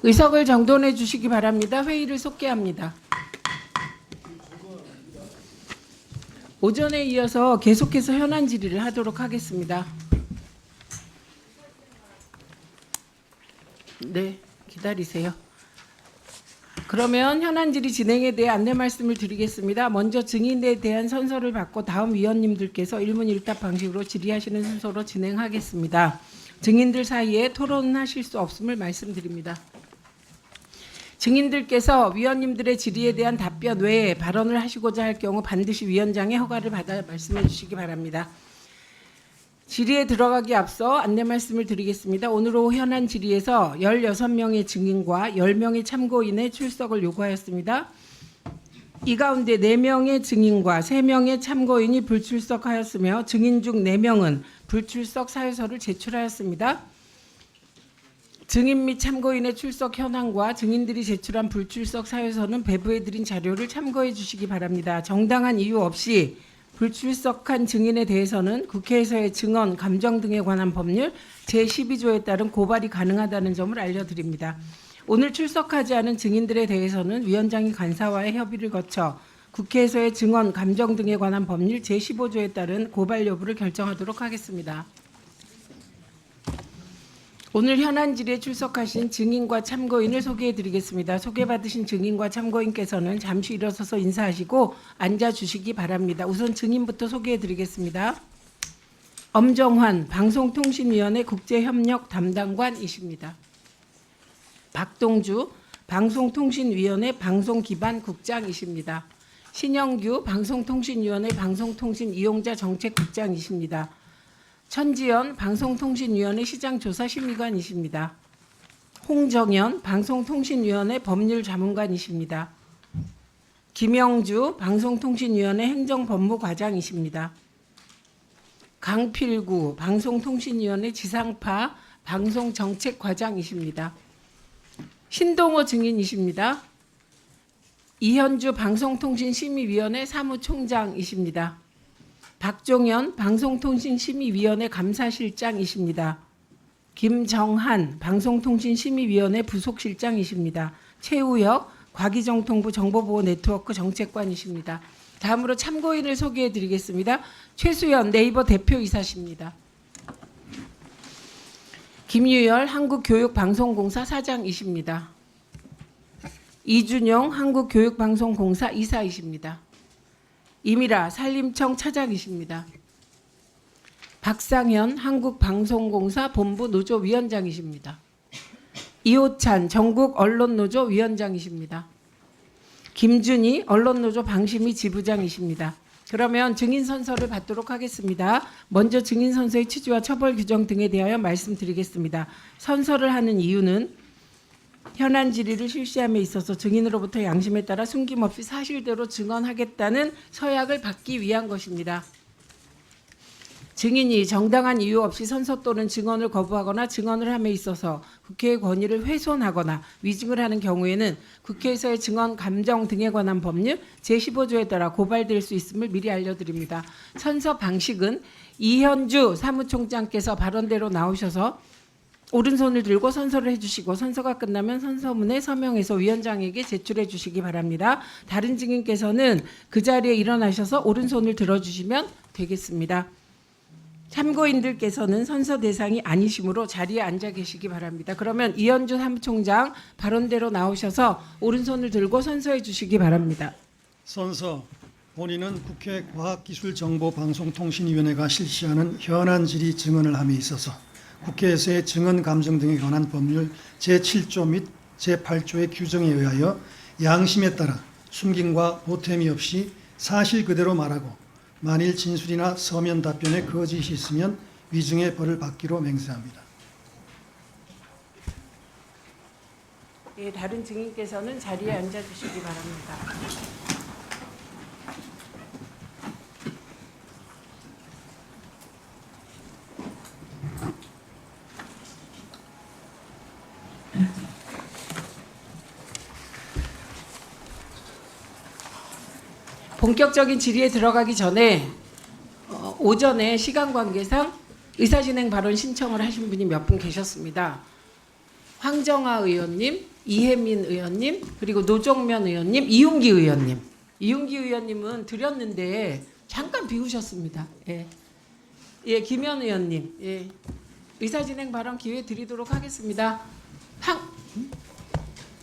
의석을 정돈해 주시기 바랍니다. 회의를 속개합니다. 오전에 이어서 계속해서 현안 질의를 하도록 하겠습니다. 네, 기다리세요. 그러면 현안 질의 진행에 대해 안내 말씀을 드리겠습니다. 먼저 증인에 대한 선서를 받고 다음 위원님들께서 일문일답 방식으로 질의하시는 순서로 진행하겠습니다. 증인들 사이에 토론하실 수 없음을 말씀드립니다. 증인들께서 위원님들의 질의에 대한 답변 외에 발언을 하시고자 할 경우 반드시 위원장의 허가를 받아 말씀해 주시기 바랍니다. 질의에 들어가기 앞서 안내 말씀을 드리겠습니다. 오늘 오후 현안 질의에서 16명의 증인과 10명의 참고인의 출석을 요구하였습니다. 이 가운데 4명의 증인과 3명의 참고인이 불출석하였으며 증인 중 4명은 불출석 사유서를 제출하였습니다. 증인 및 참고인의 출석 현황과 증인들이 제출한 불출석 사유서는 배부해드린 자료를 참고해 주시기 바랍니다. 정당한 이유 없이 불출석한 증인에 대해서는 국회에서의 증언, 감정 등에 관한 법률 제12조에 따른 고발이 가능하다는 점을 알려드립니다. 오늘 출석하지 않은 증인들에 대해서는 위원장이 간사와의 협의를 거쳐 국회에서의 증언, 감정 등에 관한 법률 제15조에 따른 고발 여부를 결정하도록 하겠습니다. 오늘 현안 질의에 출석하신 증인과 참고인을 소개해 드리겠습니다. 소개받으신 증인과 참고인께서는 잠시 일어서서 인사하시고 앉아주시기 바랍니다. 우선 증인부터 소개해 드리겠습니다. 엄정환 방송통신위원회 국제협력 담당관이십니다. 박동주 방송통신위원회 방송기반국장이십니다. 신영규 방송통신위원회 방송통신이용자정책국장이십니다. 천지연 방송통신위원회 시장조사심의관이십니다. 홍정연 방송통신위원회 법률자문관이십니다. 김영주 방송통신위원회 행정법무과장이십니다. 강필구 방송통신위원회 지상파 방송정책과장이십니다. 신동호 증인이십니다. 이현주 방송통신심의위원회 사무총장이십니다. 박종현 방송통신심의위원회 감사실장이십니다. 김정한 방송통신심의위원회 부속실장이십니다. 최우혁 과기정통부 정보보호네트워크 정책관이십니다. 다음으로 참고인을 소개해 드리겠습니다. 최수연 네이버 대표이사십니다. 김유열 한국교육방송공사 사장이십니다. 이준용 한국교육방송공사 이사이십니다. 이미라 산림청 차장이십니다. 박상현 한국방송공사 본부 노조위원장이십니다. 이호찬 전국언론노조 위원장이십니다. 김준희 언론노조 방심위 지부장이십니다. 그러면 증인 선서를 받도록 하겠습니다. 먼저 증인 선서의 취지와 처벌 규정 등에 대하여 말씀드리겠습니다. 선서를 하는 이유는 현안 질의를 실시함에 있어서 증인으로부터 양심에 따라 숨김없이 사실대로 증언하겠다는 서약을 받기 위한 것입니다. 증인이 정당한 이유 없이 선서 또는 증언을 거부하거나 증언을 함에 있어서 국회의 권위를 훼손하거나 위증을 하는 경우에는 국회에서의 증언, 감정 등에 관한 법률 제15조에 따라 고발될 수 있음을 미리 알려드립니다. 선서 방식은 이현주 사무총장께서 발언대로 나오셔서 오른손을 들고 선서를 해주시고 선서가 끝나면 선서문에 서명해서 위원장에게 제출해 주시기 바랍니다. 다른 증인께서는 그 자리에 일어나셔서 오른손을 들어주시면 되겠습니다. 참고인들께서는 선서 대상이 아니시므로 자리에 앉아 계시기 바랍니다. 그러면 이현주 사무총장 발언대로 나오셔서 오른손을 들고 선서해 주시기 바랍니다. 선서. 본인은 국회 과학기술정보방송통신위원회가 실시하는 현안 질의 증언을 함에 있어서 국회에서의 증언 감정 등에 관한 법률 제7조 및 제8조의 규정에 의하여 양심에 따라 숨김과 보탬이 없이 사실 그대로 말하고 만일 진술이나 서면 답변에 거짓이 있으면 위증의 벌을 받기로 맹세합니다. 예, 다른 증인께서는 자리에 앉아 주시기 바랍니다. 본격적인 질의에 들어가기 전에 오전에 시간 관계상 의사진행 발언 신청을 하신 분이 몇 분 계셨습니다. 황정아 의원님, 이혜민 의원님, 그리고 노정면 의원님, 이용기 의원님. 이용기 의원님은 드렸는데 잠깐 비우셨습니다. 예, 예, 김현 의원님, 예, 의사진행 발언 기회 드리도록 하겠습니다.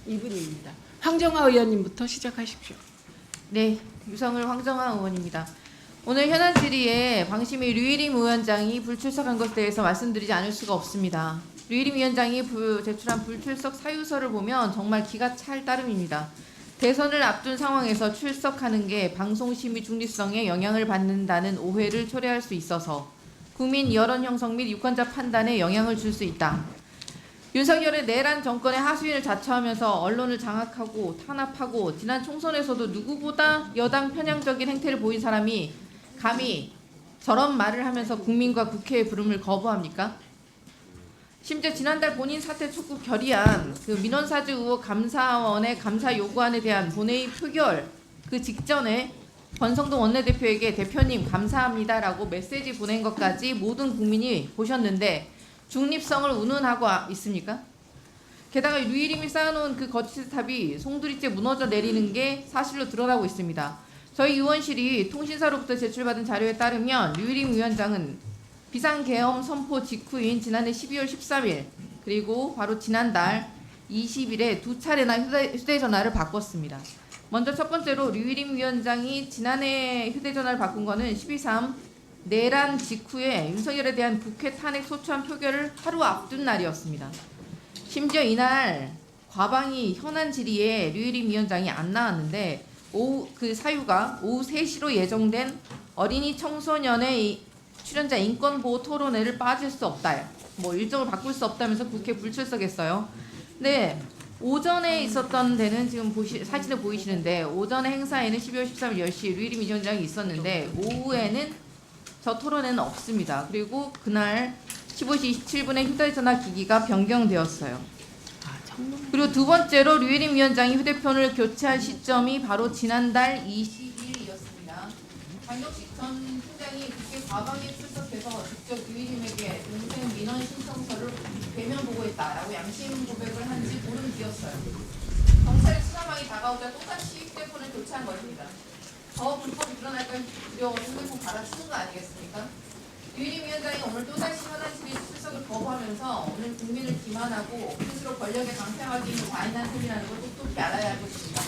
이분입니다. 황정아 의원님부터 시작하십시오. 네, 유성을 황정아 의원입니다. 오늘 현안 질의에 방심위 류일임 위원장이 불출석한 것에 대해서 말씀드리지 않을 수가 없습니다. 류일임 위원장이 제출한 불출석 사유서를 보면 정말 기가 찰 따름입니다. 대선을 앞둔 상황에서 출석하는 게 방송심의 중립성에 영향을 받는다는 오해를 초래할 수 있어서 국민 여론 형성 및 유권자 판단에 영향을 줄 수 있다. 윤석열의 내란 정권의 하수인을 자처하면서 언론을 장악하고 탄압하고 지난 총선에서도 누구보다 여당 편향적인 행태를 보인 사람이 감히 저런 말을 하면서 국민과 국회의 부름을 거부합니까? 심지어 지난달 본인 사퇴 촉구 결의안 그 민원사주 의혹 감사원의 감사 요구안에 대한 본회의 표결 그 직전에 권성동 원내대표에게 대표님 감사합니다라고 메시지 보낸 것까지 모든 국민이 보셨는데 중립성을 운운하고 있습니까? 게다가 류일임이 쌓아놓은 그 거치탑이 송두리째 무너져 내리는 게 사실로 드러나고 있습니다. 저희 의원실이 통신사로부터 제출받은 자료에 따르면 류일임 위원장은 비상계엄 선포 직후인 지난해 12월 13일 그리고 바로 지난달 20일에 두 차례나 휴대전화를 바꿨습니다. 먼저 첫 번째로 류일임 위원장이 지난해 휴대전화를 바꾼 거는 12.3 내란 직후에 윤석열에 대한 국회 탄핵 소추안 표결을 하루 앞둔 날이었습니다. 심지어 이날 과방위 현안 질의에 류일임 위원장이 안 나왔는데 오후 그 사유가 오후 3시로 예정된 어린이 청소년의 출연자 인권보호 토론회를 빠질 수 없다. 뭐 일정을 바꿀 수 없다면서 국회 불출석했어요. 네. 오전에 있었던 데는 지금 사진에 보이시는데 오전에 행사에는 12월 13일 10시 류일임 위원장이 있었는데 오후에는 저 토론회는 없습니다. 그리고 그날 15시 27분에 휴대전화 기기가 변경되었어요. 그리고 두 번째로 류일임 위원장이 휴대폰을 교체할 시점이 바로 지난달 20일이었습니다. 강경식 전 팀장이 국회 과방에 출석해서 직접 류일임에게 동생 민원 신청서를 대면 보고했다라고 양심 고백을 한 지 보름 뒤였어요. 경찰의 수사망이 다가오자 또다시 휴대폰을 교체한 것입니다. 더 불법이 드러날까 두려워서 휴대폰 갈아치는 거 아니겠습니까? 류일임 위원장이 오늘 또다시 현안 질의 출석을 거부하면서 오늘 국민을 기만하고 스스로 권력에 강퇴하기 위해 과인한 소리라는 걸 똑똑히 알아야 할 것입니다.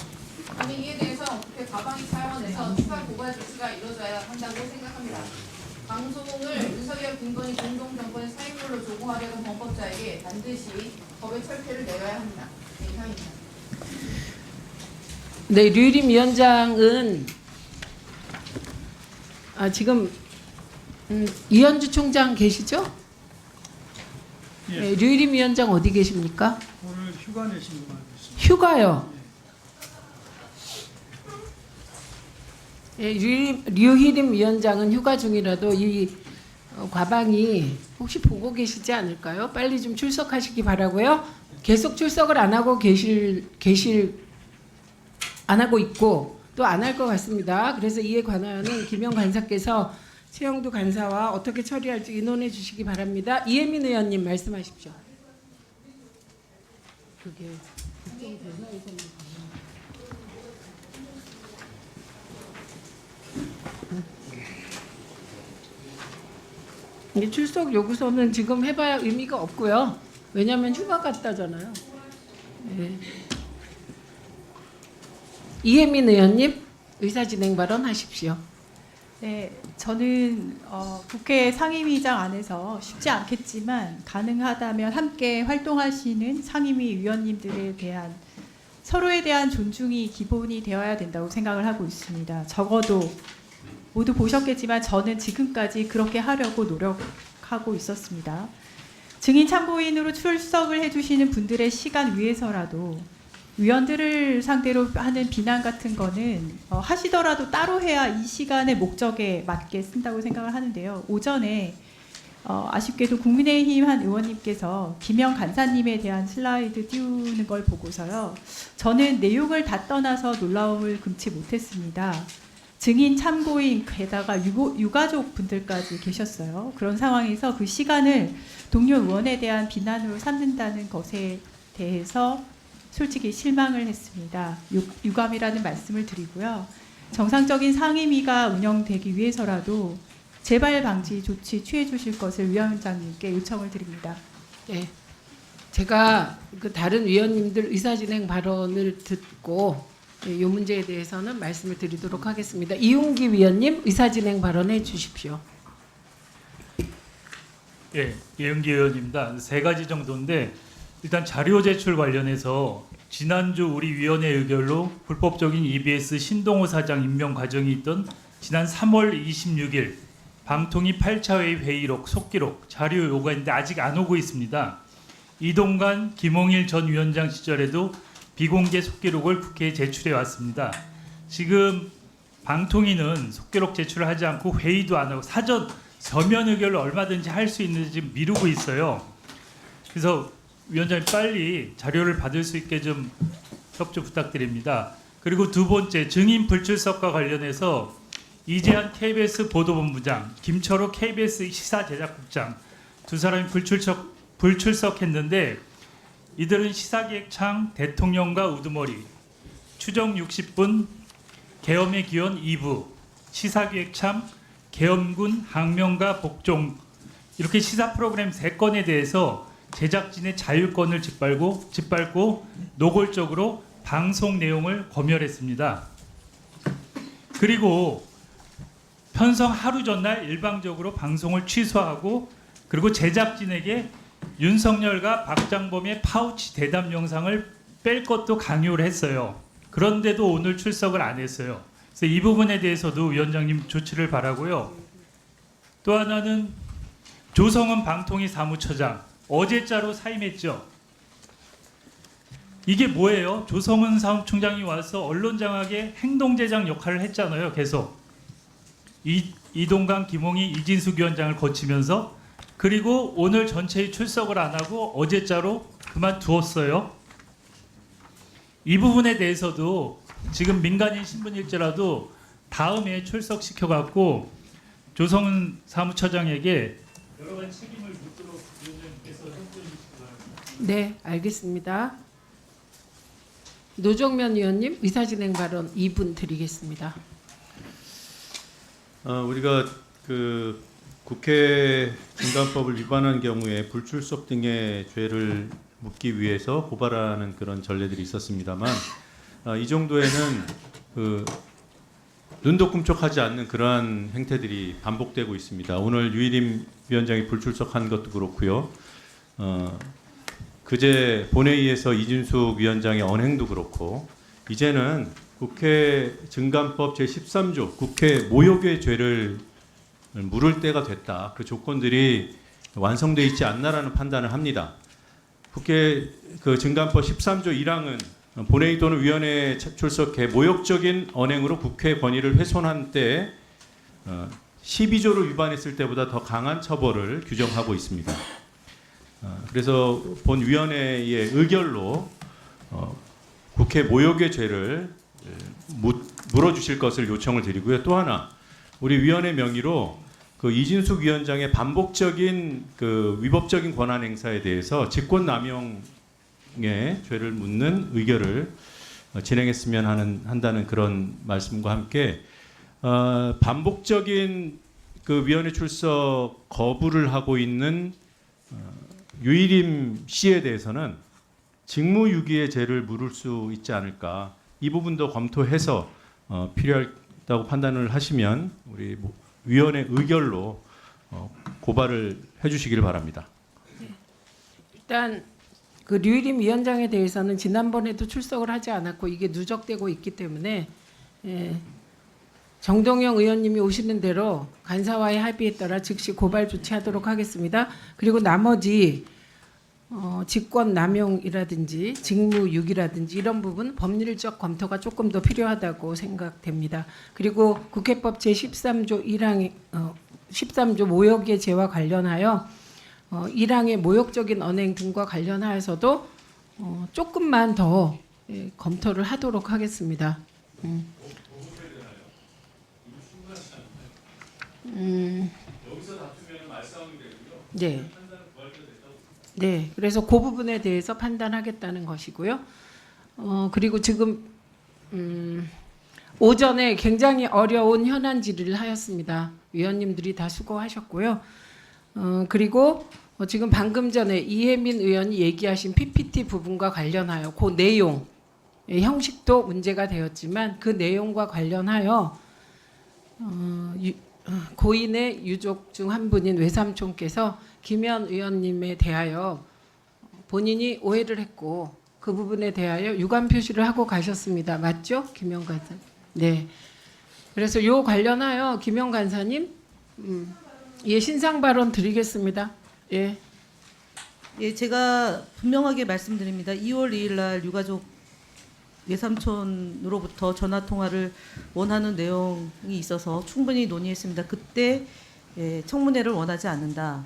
저는 이에 대해서 국회 과방위 차원에서 추가 고발 조치가 이루어져야 한다고 생각합니다. 방송을 윤석열 김건희 공동정권의 사임물로 조공하려는 범법자에게 반드시 법의 철폐를 내려야 합니다. 네, 이상입니다. 네, 류일임 위원장은 지금 이현주 총장 계시죠? 예. 네, 류일임 위원장 어디 계십니까? 오늘 휴가 내신 거 알고 있습니다. 휴가요. 예, 류일임 위원장은 휴가 중이라도 이 과방이 혹시 보고 계시지 않을까요? 빨리 좀 출석하시기 바라고요. 계속 출석을 안 하고 안 하고 있고 또 안 할 것 같습니다. 그래서 이에 관하여는 김영 간사께서 최영두 간사와 어떻게 처리할지 의논해 주시기 바랍니다. 이혜민 의원님 말씀하십시오. 그게 이 출석 요구서는 지금 해봐야 의미가 없고요. 왜냐하면 휴가 갔다잖아요. 네. 이혜민 의원님 의사진행 발언 하십시오. 네, 저는 국회 상임위장 안에서 쉽지 않겠지만 가능하다면 함께 활동하시는 상임위 위원님들에 대한 서로에 대한 존중이 기본이 되어야 된다고 생각을 하고 있습니다. 적어도 모두 보셨겠지만 저는 지금까지 그렇게 하려고 노력하고 있었습니다. 증인 참고인으로 출석을 해주시는 분들의 시간 위해서라도 위원들을 상대로 하는 비난 같은 거는 하시더라도 따로 해야 이 시간의 목적에 맞게 쓴다고 생각을 하는데요. 오전에 아쉽게도 국민의힘 한 의원님께서 김영 간사님에 대한 슬라이드 띄우는 걸 보고서요. 저는 내용을 다 떠나서 놀라움을 금치 못했습니다. 증인 참고인 게다가 유가족 분들까지 계셨어요. 그런 상황에서 그 시간을 동료 의원에 대한 비난으로 삼는다는 것에 대해서 솔직히 실망을 했습니다. 유감이라는 말씀을 드리고요. 정상적인 상임위가 운영되기 위해서라도 재발 방지 조치 취해 주실 것을 위원장님께 요청을 드립니다. 네. 제가 그 다른 위원님들 의사진행 발언을 듣고 이 문제에 대해서는 말씀을 드리도록 하겠습니다. 이용기 위원님 의사진행 발언해 주십시오. 예, 이은기 의원입니다. 세 가지 정도인데 일단 자료 제출 관련해서 지난주 우리 위원회 의결로 불법적인 EBS 신동호 사장 임명 과정이 있던 지난 3월 26일 방통위 8차 회의록 속기록 자료 요구가 있는데 아직 안 오고 있습니다. 이동관, 김홍일 전 위원장 시절에도 비공개 속기록을 국회에 제출해 왔습니다. 지금 방통위는 속기록 제출을 하지 않고 회의도 안 하고 사전 서면 의결로 얼마든지 할 수 있는지 지금 미루고 있어요. 그래서 위원장님 빨리 자료를 받을 수 있게 좀 협조 부탁드립니다. 그리고 두 번째 증인 불출석과 관련해서 이재한 KBS 보도본부장, 김철호 KBS 시사제작국장 두 사람이 불출석했는데 이들은 시사기획창 대통령과 우두머리, 추정 60분, 계엄의 기원 2부, 시사기획창, 계엄군 항명과 복종 이렇게 시사 프로그램 3건에 대해서 제작진의 자율권을 짓밟고 노골적으로 방송 내용을 검열했습니다. 그리고 편성 하루 전날 일방적으로 방송을 취소하고 그리고 제작진에게 윤석열과 박장범의 파우치 대담 영상을 뺄 것도 강요를 했어요. 그런데도 오늘 출석을 안 했어요. 그래서 이 부분에 대해서도 위원장님 조치를 바라고요. 또 하나는 조성은 방통위 사무처장 어제자로 사임했죠. 이게 뭐예요? 조성은 사무총장이 와서 언론장악의 행동제장 역할을 했잖아요. 계속 이동관, 김홍희, 이진숙 위원장을 거치면서 그리고 오늘 전체의 출석을 안 하고 어제자로 그만두었어요. 이 부분에 대해서도 지금 민간인 신분일지라도 다음에 출석시켜갖고 조성은 사무처장에게 여러 가지 책임을 묻도록 위원장님께서 협조해 주시기 바랍니다. 네, 알겠습니다. 노정면 의원님 의사진행 발언 2분 드리겠습니다. 우리가 그 국회 증감법을 위반한 경우에 불출석 등의 죄를 묻기 위해서 고발하는 그런 전례들이 있었습니다만 이 정도에는 그 눈도 꿈쩍하지 않는 그러한 행태들이 반복되고 있습니다. 오늘 유일임 위원장이 불출석한 것도 그렇고요. 그제 본회의에서 이준숙 위원장의 언행도 그렇고 이제는 국회 증감법 제13조 국회 모욕의 죄를 물을 때가 됐다. 그 조건들이 완성돼 있지 않나라는 판단을 합니다. 국회 그 증감법 13조 1항은 본회의 또는 위원회에 출석해 모욕적인 언행으로 국회 권위를 훼손한 때 12조를 위반했을 때보다 더 강한 처벌을 규정하고 있습니다. 그래서 본 위원회의 의결로 국회 모욕의 죄를 물어주실 것을 요청을 드리고요. 또 하나 우리 위원회 명의로 그 이진숙 위원장의 반복적인 그 위법적인 권한 행사에 대해서 직권남용의 죄를 묻는 의결을 진행했으면 한다는 그런 말씀과 함께 반복적인 그 위원회 출석 거부를 하고 있는 유일임 씨에 대해서는 직무유기의 죄를 물을 수 있지 않을까. 이 부분도 검토해서 필요하다고 판단을 하시면 우리 위원회 의결로 고발을 해주시기를 바랍니다. 일단 그 류일임 위원장에 대해서는 지난번에도 출석을 하지 않았고 이게 누적되고 있기 때문에 정동영 의원님이 오시는 대로 간사와의 합의에 따라 즉시 고발 조치하도록 하겠습니다. 그리고 나머지 직권 남용이라든지 직무유기라든지 이런 부분 법률적 검토가 조금 더 필요하다고 생각됩니다. 그리고 국회법 제13조 1항 13조 모욕의 죄와 관련하여 1항의 모욕적인 언행 등과 관련하여서도 조금만 더 검토를 하도록 하겠습니다. 여기서 다투면 말싸움이 되고요. 네. 네, 그래서 그 부분에 대해서 판단하겠다는 것이고요. 그리고 지금 오전에 굉장히 어려운 현안 질의를 하였습니다. 위원님들이 다 수고하셨고요. 그리고 지금 방금 전에 이혜민 의원이 얘기하신 PPT 부분과 관련하여 그 내용, 형식도 문제가 되었지만 그 내용과 관련하여 고인의 유족 중 한 분인 외삼촌께서 김현 의원님에 대하여 본인이 오해를 했고 그 부분에 대하여 유감 표시를 하고 가셨습니다. 맞죠? 김현 간사. 네. 그래서 요 관련하여 김현 간사님 예, 신상 발언 드리겠습니다. 예. 예, 제가 분명하게 말씀드립니다. 2월 2일 날 유가족 외삼촌으로부터 전화 통화를 원하는 내용이 있어서 충분히 논의했습니다. 그때 청문회를 원하지 않는다.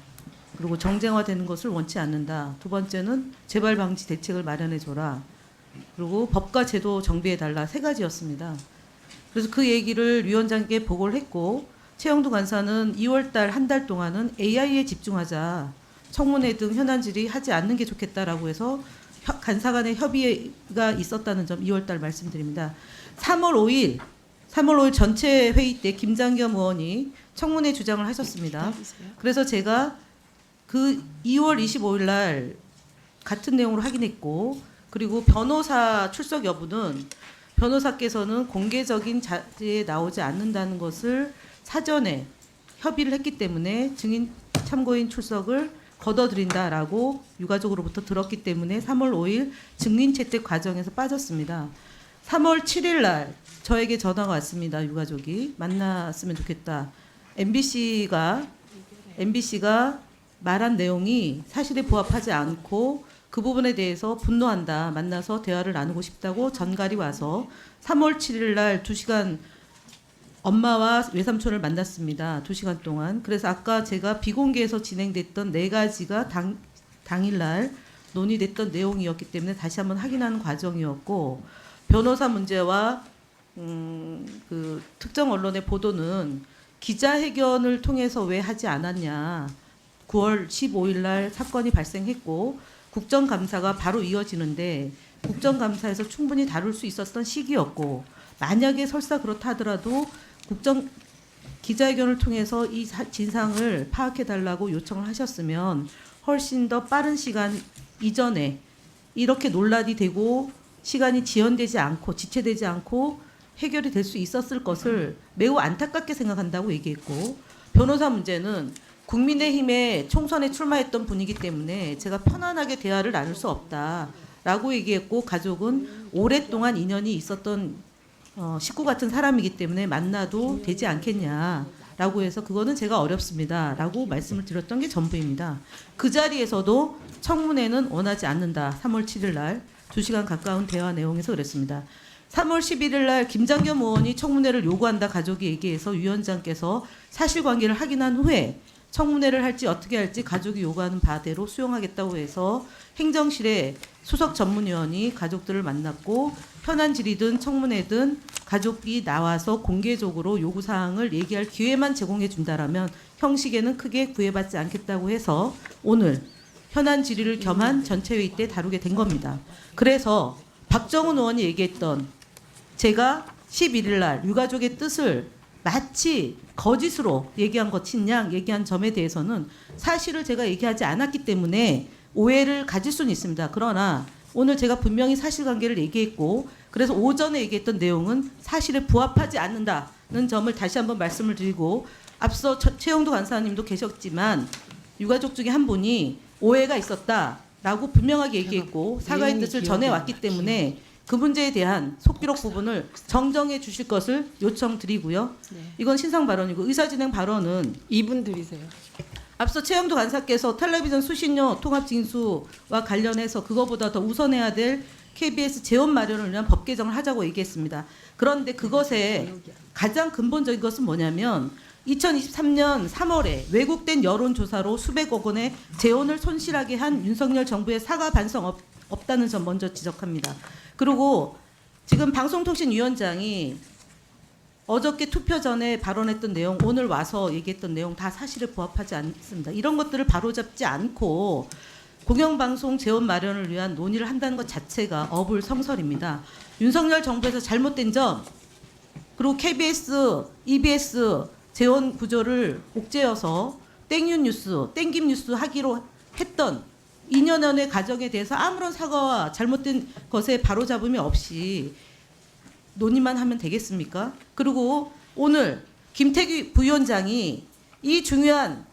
그리고 정쟁화되는 것을 원치 않는다. 두 번째는 재발 방지 대책을 마련해 줘라. 그리고 법과 제도 정비해 달라. 세 가지였습니다. 그래서 그 얘기를 위원장께 보고를 했고 최영두 간사는 2월 달 한 달 동안은 AI에 집중하자. 청문회 등 현안 질의하지 않는 게 좋겠다라고 해서 간사 간의 협의가 있었다는 점 2월 달 말씀드립니다. 3월 5일 전체 회의 때 김장겸 의원이 청문회 주장을 하셨습니다. 그래서 제가 그 2월 25일 날 같은 내용으로 확인했고 그리고 변호사 출석 여부는 변호사께서는 공개적인 자리에 나오지 않는다는 것을 사전에 협의를 했기 때문에 증인 참고인 출석을 거둬들인다라고 유가족으로부터 들었기 때문에 3월 5일 증인 채택 과정에서 빠졌습니다. 3월 7일 날 저에게 전화가 왔습니다. 유가족이 만났으면 좋겠다. MBC가 말한 내용이 사실에 부합하지 않고 그 부분에 대해서 분노한다. 만나서 대화를 나누고 싶다고 전갈이 와서 3월 7일 날 2시간 엄마와 외삼촌을 만났습니다. 2시간 동안. 그래서 아까 제가 비공개에서 진행됐던 4가지가 당일날 논의됐던 내용이었기 때문에 다시 한번 확인하는 과정이었고 변호사 문제와 그 특정 언론의 보도는 기자회견을 통해서 왜 하지 않았냐. 9월 15일 날 사건이 발생했고 국정감사가 바로 이어지는데 국정감사에서 충분히 다룰 수 있었던 시기였고 만약에 설사 그렇다 하더라도 기자회견을 통해서 이 진상을 파악해달라고 요청을 하셨으면 훨씬 더 빠른 시간 이전에 이렇게 논란이 되고 시간이 지연되지 않고 지체되지 않고 해결이 될 수 있었을 것을 매우 안타깝게 생각한다고 얘기했고 변호사 문제는 국민의힘에 총선에 출마했던 분이기 때문에 제가 편안하게 대화를 나눌 수 없다라고 얘기했고 가족은 오랫동안 인연이 있었던 식구 같은 사람이기 때문에 만나도 되지 않겠냐라고 해서 그거는 제가 어렵습니다라고 말씀을 드렸던 게 전부입니다. 그 자리에서도 청문회는 원하지 않는다. 3월 7일 날 2시간 가까운 대화 내용에서 그랬습니다. 3월 11일 날 김장겸 의원이 청문회를 요구한다 가족이 얘기해서 위원장께서 사실관계를 확인한 후에 청문회를 할지 어떻게 할지 가족이 요구하는 바대로 수용하겠다고 해서 행정실에 수석 전문위원이 가족들을 만났고 현안 질의든 청문회든 가족이 나와서 공개적으로 요구사항을 얘기할 기회만 제공해 준다라면 형식에는 크게 구애받지 않겠다고 해서 오늘 현안 질의를 겸한 전체 회의 때 다루게 된 겁니다. 그래서 박정훈 의원이 얘기했던 제가 11일 날 유가족의 뜻을 마치 거짓으로 얘기한 것인 양 얘기한 점에 대해서는 사실을 제가 얘기하지 않았기 때문에 오해를 가질 수는 있습니다. 그러나 오늘 제가 분명히 사실관계를 얘기했고 그래서 오전에 얘기했던 내용은 사실에 부합하지 않는다는 점을 다시 한번 말씀을 드리고 앞서 최영두 간사님도 계셨지만 유가족 중에 한 분이 오해가 있었다라고 분명하게 얘기했고 사과의 뜻을 전해왔기 때문에 그 문제에 대한 속기록 부분을 정정해 주실 것을 요청드리고요. 이건 신상 발언이고 의사진행 발언은 2분 드리세요. 앞서 최영두 간사께서 텔레비전 수신료 통합징수와 관련해서 그거보다 더 우선해야 될 KBS 재원 마련을 위한 법 개정을 하자고 얘기했습니다. 그런데 그것의 가장 근본적인 것은 뭐냐면 2023년 3월에 왜곡된 여론조사로 수백억 원의 재원을 손실하게 한 윤석열 정부의 사과 반성 없다는 점 먼저 지적합니다. 그리고 지금 방송통신위원장이 어저께 투표 전에 발언했던 내용, 오늘 와서 얘기했던 내용 다 사실에 부합하지 않습니다. 이런 것들을 바로잡지 않고 공영방송 재원 마련을 위한 논의를 한다는 것 자체가 어불성설입니다. 윤석열 정부에서 잘못된 점, 그리고 KBS, EBS 재원 구조를 옥죄어서 땡윤 뉴스, 땡김 뉴스 하기로 했던 2년여의 과정에 대해서 아무런 사과와 잘못된 것에 바로잡음이 없이 논의만 하면 되겠습니까? 그리고 오늘 김태규 부위원장이 이 중요한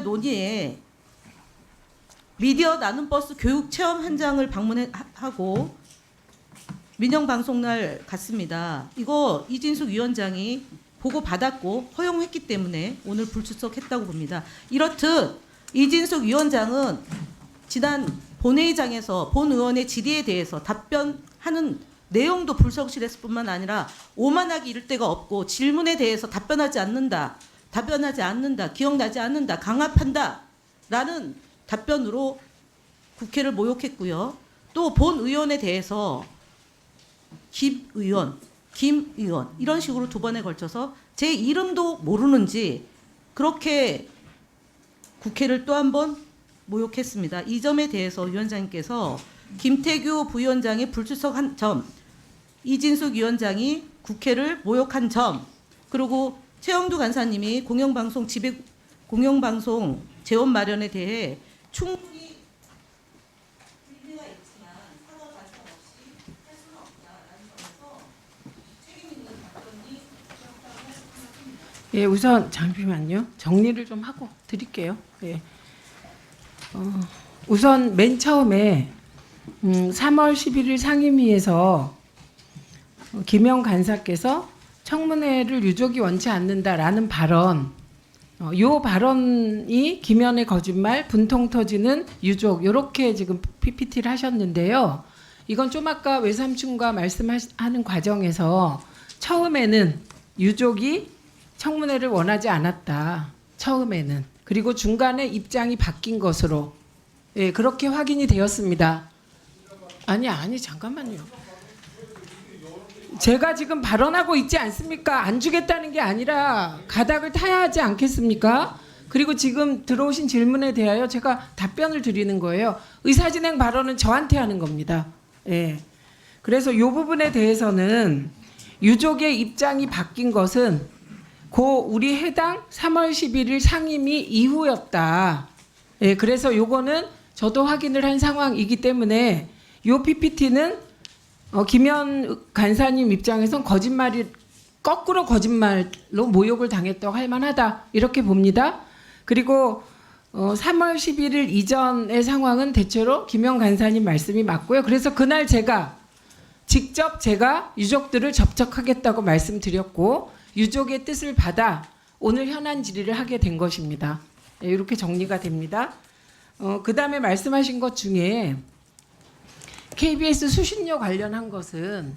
논의에 미디어 나눔 버스 교육 체험 현장을 방문하고 민영방송날 갔습니다. 이거 이진숙 위원장이 보고 받았고 허용했기 때문에 오늘 불출석했다고 봅니다. 이렇듯 이진숙 위원장은 지난 본회의장에서 본 의원의 질의에 대해서 답변하는 내용도 불성실했을 뿐만 아니라 오만하기 이를 데가 없고 질문에 대해서 답변하지 않는다, 기억나지 않는다, 강압한다 라는 답변으로 국회를 모욕했고요. 또 본 의원에 대해서 김 의원 이런 식으로 두 번에 걸쳐서 제 이름도 모르는지 그렇게 국회를 또 한 번 모욕했습니다. 이 점에 대해서 위원장님께서 김태규 부위원장이 불출석한 점, 이진숙 위원장이 국회를 모욕한 점, 그리고 최영두 간사님이 공영방송 재원 마련에 대해 충분히 일리가 있지만 사과 발언 없이 할 수는 없다라는 점에서 책임 있는 답변이 필요하다고 생각합니다. 예, 우선 잠시만요. 정리를 좀 하고 드릴게요. 예. 우선 맨 처음에 3월 11일 상임위에서 김영 간사께서 청문회를 유족이 원치 않는다라는 발언, 요 발언이 김연의 거짓말, 분통 터지는 유족, 요렇게 지금 PPT를 하셨는데요. 이건 좀 아까 외삼촌과 말씀하는 과정에서 처음에는 유족이 청문회를 원하지 않았다. 처음에는. 그리고 중간에 입장이 바뀐 것으로, 예, 그렇게 확인이 되었습니다. 아니, 잠깐만요. 제가 지금 발언하고 있지 않습니까? 안 주겠다는 게 아니라 가닥을 타야 하지 않겠습니까? 그리고 지금 들어오신 질문에 대하여 제가 답변을 드리는 거예요. 의사진행 발언은 저한테 하는 겁니다. 예. 그래서 이 부분에 대해서는 유족의 입장이 바뀐 것은 고 우리 해당 3월 11일 상임위 이후였다. 예, 그래서 요거는 저도 확인을 한 상황이기 때문에 요 PPT는 김연 간사님 입장에선 거꾸로 거짓말로 모욕을 당했다고 할 만하다. 이렇게 봅니다. 그리고 3월 11일 이전의 상황은 대체로 김연 간사님 말씀이 맞고요. 그래서 그날 직접 제가 유족들을 접촉하겠다고 말씀드렸고 유족의 뜻을 받아 오늘 현안 질의를 하게 된 것입니다. 네, 이렇게 정리가 됩니다. 그다음에 말씀하신 것 중에 KBS 수신료 관련한 것은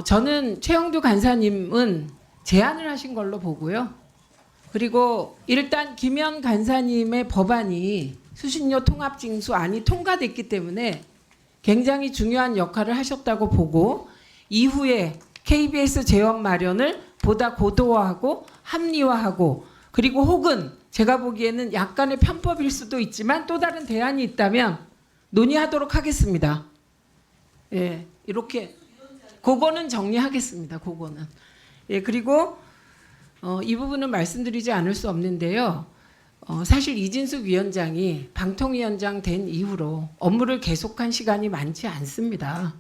저는 최영두 간사님은 제안을 하신 걸로 보고요. 그리고 일단 김연 간사님의 법안이 수신료 통합징수안이 통과됐기 때문에 굉장히 중요한 역할을 하셨다고 보고 이후에 KBS 재원 마련을 보다 고도화하고 합리화하고 그리고 혹은 제가 보기에는 약간의 편법일 수도 있지만 또 다른 대안이 있다면 논의하도록 하겠습니다. 예, 이렇게 그거는 정리하겠습니다. 그거는. 예, 그리고 이 부분은 말씀드리지 않을 수 없는데요. 사실 이진숙 위원장이 방통위원장 된 이후로 업무를 계속한 시간이 많지 않습니다.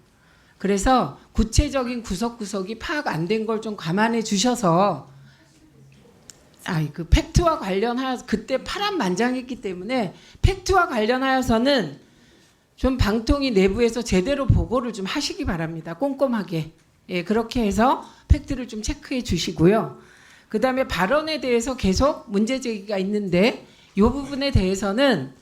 그래서 구체적인 구석구석이 파악 안 된 걸 좀 감안해 주셔서 그 팩트와 관련하여 그때 파란만장했기 때문에 팩트와 관련하여서는 좀 방통위 내부에서 제대로 보고를 좀 하시기 바랍니다. 꼼꼼하게. 예, 그렇게 해서 팩트를 좀 체크해 주시고요. 그다음에 발언에 대해서 계속 문제 제기가 있는데 이 부분에 대해서는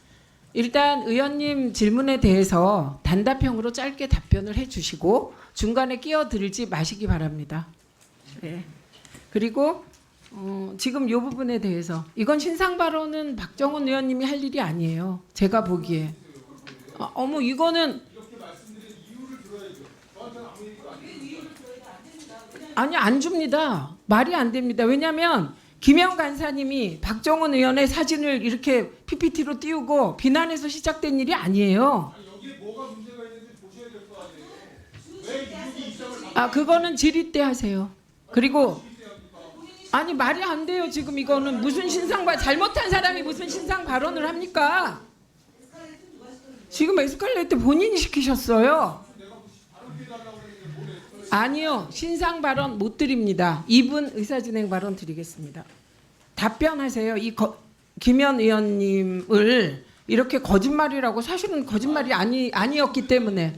일단 의원님 질문에 대해서 단답형으로 짧게 답변을 해 주시고 중간에 끼어들지 마시기 바랍니다. 네. 그리고 지금 이 부분에 대해서 이건 신상 발언은 박정훈 의원님이 할 일이 아니에요. 제가 보기에. 이거는 아니 안 줍니다. 말이 안 됩니다. 왜냐하면 김영 간사님이 박정훈 의원의 사진을 이렇게 PPT로 띄우고 비난해서 시작된 일이 아니에요. 아, 그거는 질의 때 하세요. 그리고 아니 말이 안 돼요. 지금 이거는 무슨 잘못한 사람이 무슨 신상 발언을 합니까? 지금 에스컬레이터 본인이 시키셨어요. 아니요. 신상 발언 못 드립니다. 2분 의사진행 발언 드리겠습니다. 답변하세요. 김현 의원님을 이렇게 거짓말이라고 사실은 거짓말이 아니었기 때문에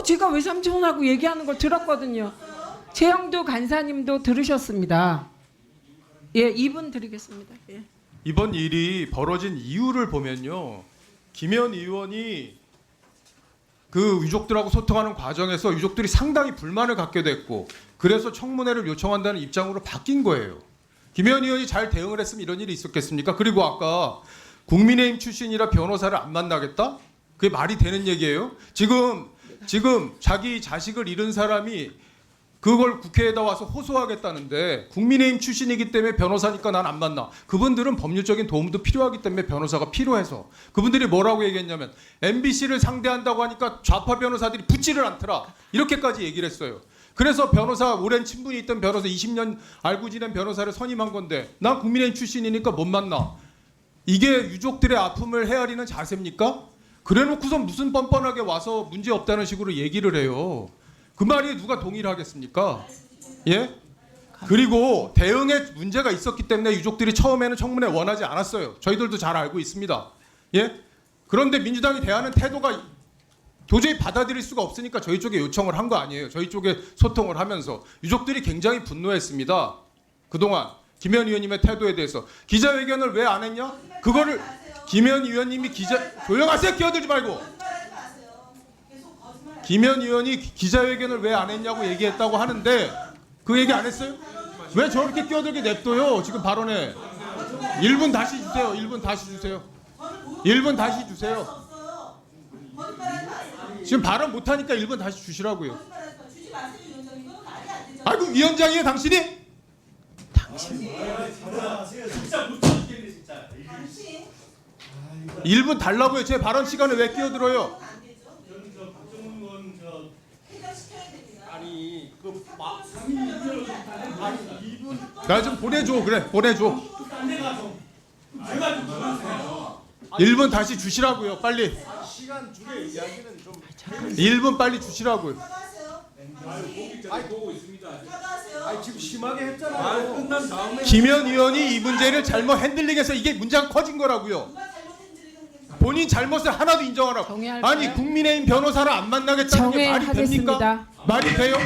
제가 외삼촌하고 얘기하는 걸 들었거든요. 최영도 간사님도 들으셨습니다. 예, 2분 드리겠습니다. 예. 이번 일이 벌어진 이유를 보면요, 김현 의원이 그 유족들하고 소통하는 과정에서 유족들이 상당히 불만을 갖게 됐고, 그래서 청문회를 요청한다는 입장으로 바뀐 거예요. 김현 의원이 잘 대응을 했으면 이런 일이 있었겠습니까? 그리고 아까 국민의힘 출신이라 변호사를 안 만나겠다? 그게 말이 되는 얘기예요? 지금 자기 자식을 잃은 사람이 그걸 국회에다 와서 호소하겠다는데, 국민의힘 출신이기 때문에 변호사니까 난 안 만나. 그분들은 법률적인 도움도 필요하기 때문에 변호사가 필요해서. 그분들이 뭐라고 얘기했냐면 MBC를 상대한다고 하니까 좌파 변호사들이 붙지를 않더라. 이렇게까지 얘기를 했어요. 그래서 변호사, 오랜 친분이 있던 변호사, 20년 알고 지낸 변호사를 선임한 건데 난 국민의힘 출신이니까 못 만나. 이게 유족들의 아픔을 헤아리는 자세입니까? 그래놓고서 무슨 뻔뻔하게 와서 문제 없다는 식으로 얘기를 해요. 그 말이 누가 동의를 하겠습니까? 예? 그리고 대응에 문제가 있었기 때문에 유족들이 처음에는 청문회 원하지 않았어요. 저희들도 잘 알고 있습니다. 예? 그런데 민주당이 대하는 태도가 도저히 받아들일 수가 없으니까 저희 쪽에 요청을 한 거 아니에요. 저희 쪽에 소통을 하면서 유족들이 굉장히 분노했습니다. 그동안 김현 의원님의 태도에 대해서. 기자회견을 왜 안 했냐? 그거를 김현 의원님이 조용하세요. 끼어들지 말고. 김현 의원이 기자회견을 왜 안 했냐고 얘기했다고 하는데 그 얘기 안 했어요? 왜 저렇게 끼어들게 냅둬요? 지금 발언에 1분 다시 주세요. 1분 다시 주세요. 1분 다시 주세요. 지금 발언 못하니까 1분 다시 주시라고요. 아이고, 위원장이에요 당신이? 당신 1분 달라고요. 제 발언 시간에 왜 끼어들어요? 나 좀 보내줘. 그래, 보내줘. 1분 다시 주시라고요. 빨리. 1분 빨리 주시라고요. 김현 의원이 이 문제를 잘못 핸들링해서 이게 문제가 커진 거라고요. 본인 잘못을 하나도 인정하라고. 정의할까요? 아니, 국민의힘 변호사를 안 만나겠다는 게 말이 됩니까? 정의하겠습니다. 말이 돼요?